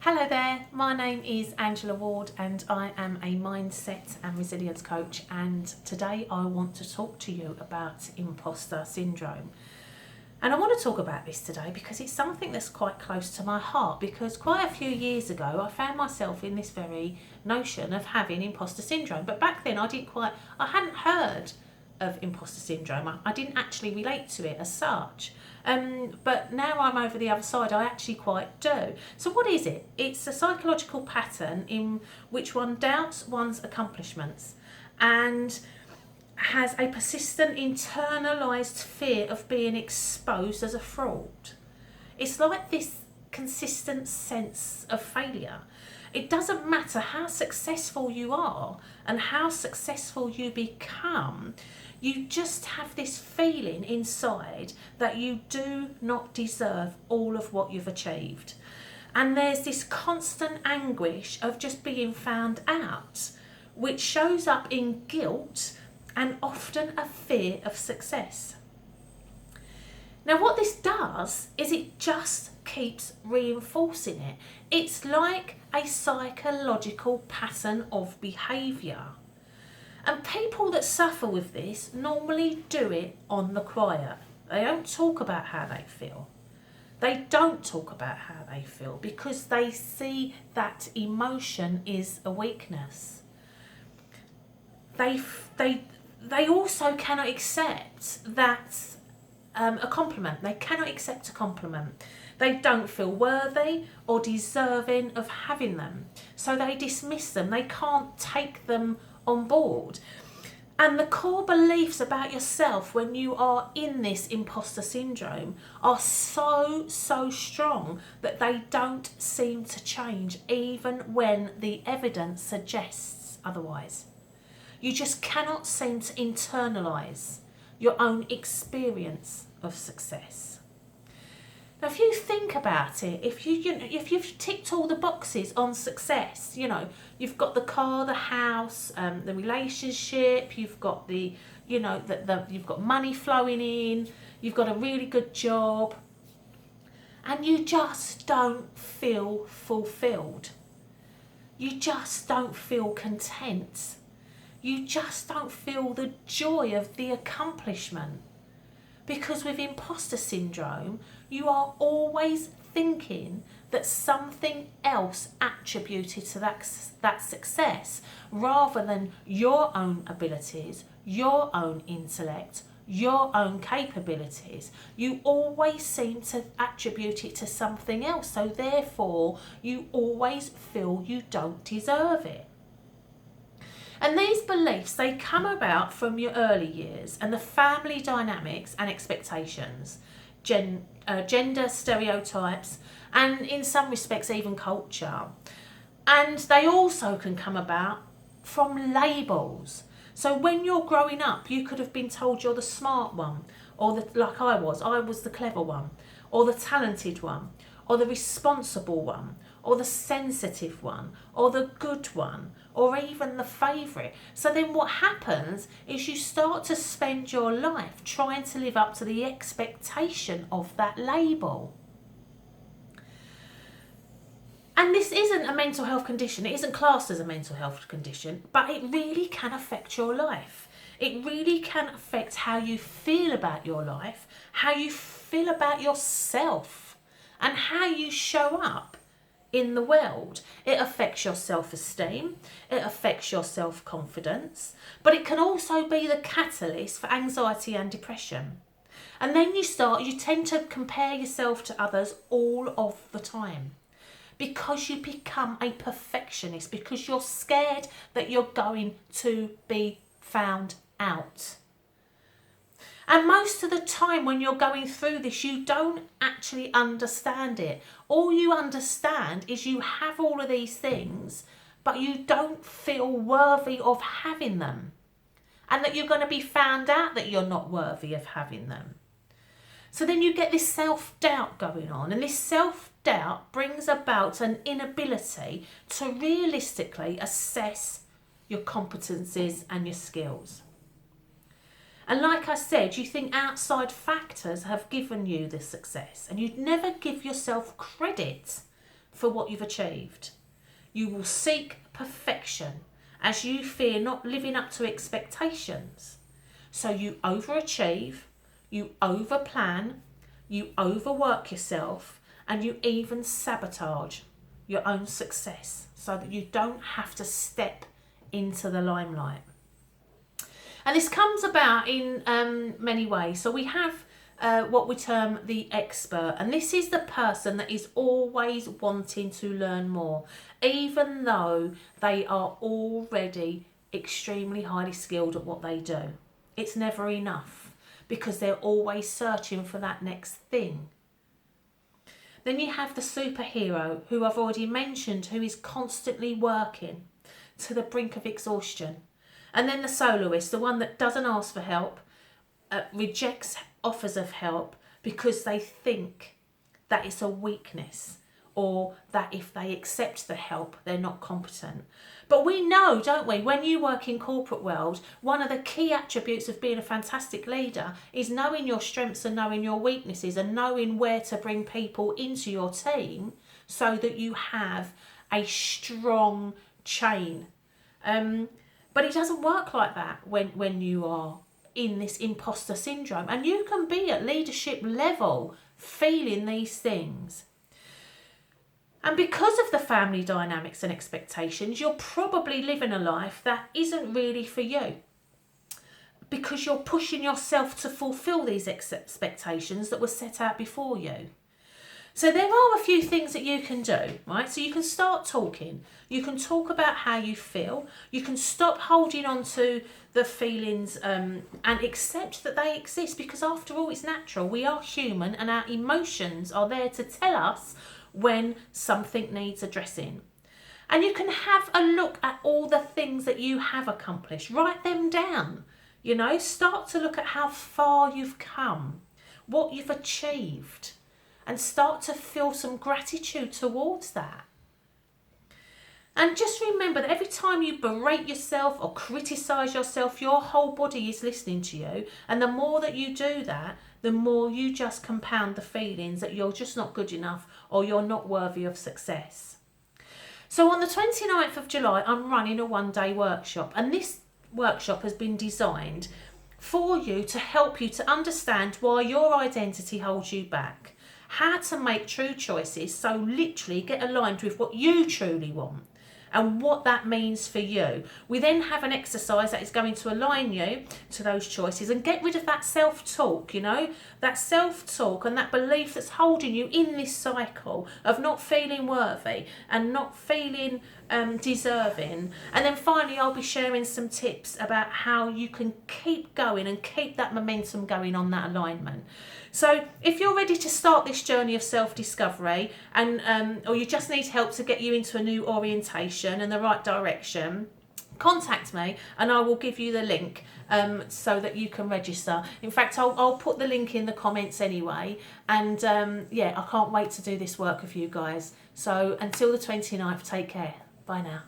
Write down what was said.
Hello there, my name is Angela Ward and I am a mindset and resilience coach, and today I want to talk to you about imposter syndrome. And I want to talk about this today because it's something that's quite close to my heart, because quite a few years ago I found myself in this very notion of having imposter syndrome. But back then I hadn't heard of imposter syndrome. I didn't actually relate to it as such. But now I'm over the other side, I actually quite do. So what is it? It's a psychological pattern in which one doubts one's accomplishments and has a persistent internalised fear of being exposed as a fraud. It's like this consistent sense of failure. It doesn't matter how successful you are and how successful you become, you just have this feeling inside that you do not deserve all of what you've achieved. And there's this constant anguish of just being found out, which shows up in guilt and often a fear of success. Now what this does is it just keeps reinforcing it. It's like a psychological pattern of behaviour. And people that suffer with this normally do it on the quiet. They don't talk about how they feel. They don't talk about how they feel because they see that emotion is a weakness. They also cannot accept that a compliment. They cannot accept a compliment. They don't feel worthy or deserving of having them. So they dismiss them. They can't take them on board. And the core beliefs about yourself when you are in this imposter syndrome are so strong that they don't seem to change even when the evidence suggests otherwise. You just cannot seem to internalise your own experience of success. Now, if you think about it, if you've ticked all the boxes on success, you've got the car, the house, the relationship, you've got you've got money flowing in, you've got a really good job, and you just don't feel fulfilled. You just don't feel content. You just don't feel the joy of the accomplishment. Because with imposter syndrome, you are always thinking that something else attributed to that success rather than your own abilities, your own intellect, your own capabilities. You always seem to attribute it to something else. So therefore, you always feel you don't deserve it. And these beliefs, they come about from your early years and the family dynamics and expectations, gender stereotypes, and in some respects even culture. And they also can come about from labels. So when you're growing up, you could have been told you're the smart one, or like I was the clever one, or the talented one, or the responsible one, or the sensitive one, or the good one, or even the favourite. So then what happens is you start to spend your life trying to live up to the expectation of that label. And this isn't a mental health condition. It isn't classed as a mental health condition, but it really can affect your life. It really can affect how you feel about your life, how you feel about yourself, and how you show up in the world. It affects your self-esteem, it affects your self-confidence, but it can also be the catalyst for anxiety and depression. And then you tend to compare yourself to others all of the time because you become a perfectionist, because you're scared that you're going to be found out. And most of the time when you're going through this, you don't actually understand it. All you understand is you have all of these things, but you don't feel worthy of having them. And that you're going to be found out that you're not worthy of having them. So then you get this self-doubt going on. And this self-doubt brings about an inability to realistically assess your competencies and your skills. And like I said, you think outside factors have given you this success, and you'd never give yourself credit for what you've achieved. You will seek perfection as you fear not living up to expectations. So you overachieve, you overplan, you overwork yourself, and you even sabotage your own success so that you don't have to step into the limelight. And this comes about in many ways. So we have what we term the expert, and this is the person that is always wanting to learn more, even though they are already extremely highly skilled at what they do. It's never enough because they're always searching for that next thing. Then you have the superhero, who I've already mentioned, who is constantly working to the brink of exhaustion. And then the soloist, the one that doesn't ask for help, rejects offers of help because they think that it's a weakness, or that if they accept the help, they're not competent. But we know, don't we, when you work in corporate world, one of the key attributes of being a fantastic leader is knowing your strengths and knowing your weaknesses and knowing where to bring people into your team so that you have a strong chain. But it doesn't work like that when you are in this imposter syndrome. And you can be at leadership level feeling these things. And because of the family dynamics and expectations, you're probably living a life that isn't really for you, because you're pushing yourself to fulfill these expectations that were set out before you. So there are a few things that you can do, right? So you can start talking. You can talk about how you feel. You can stop holding on to the feelings and accept that they exist, because after all, it's natural. We are human and our emotions are there to tell us when something needs addressing. And you can have a look at all the things that you have accomplished. Write them down. You know, start to look at how far you've come, what you've achieved, and start to feel some gratitude towards that. And just remember that every time you berate yourself or criticise yourself, your whole body is listening to you. And the more that you do that, the more you just compound the feelings that you're just not good enough or you're not worthy of success. So on the 29th of July, I'm running a one-day workshop. And this workshop has been designed for you to help you to understand why your identity holds you back, how to make true choices, so literally get aligned with what you truly want and what that means for you. We then have an exercise that is going to align you to those choices and get rid of that self-talk, you know, that self-talk and that belief that's holding you in this cycle of not feeling worthy and not feeling deserving. And then finally, I'll be sharing some tips about how you can keep going and keep that momentum going on that alignment. So if you're ready to start this journey of self-discovery and or you just need help to get you into a new orientation and the right direction, contact me and I will give you the link so that you can register. In fact, I'll put the link in the comments anyway. And yeah, I can't wait to do this work with you guys. So until the 29th, take care. Bye now.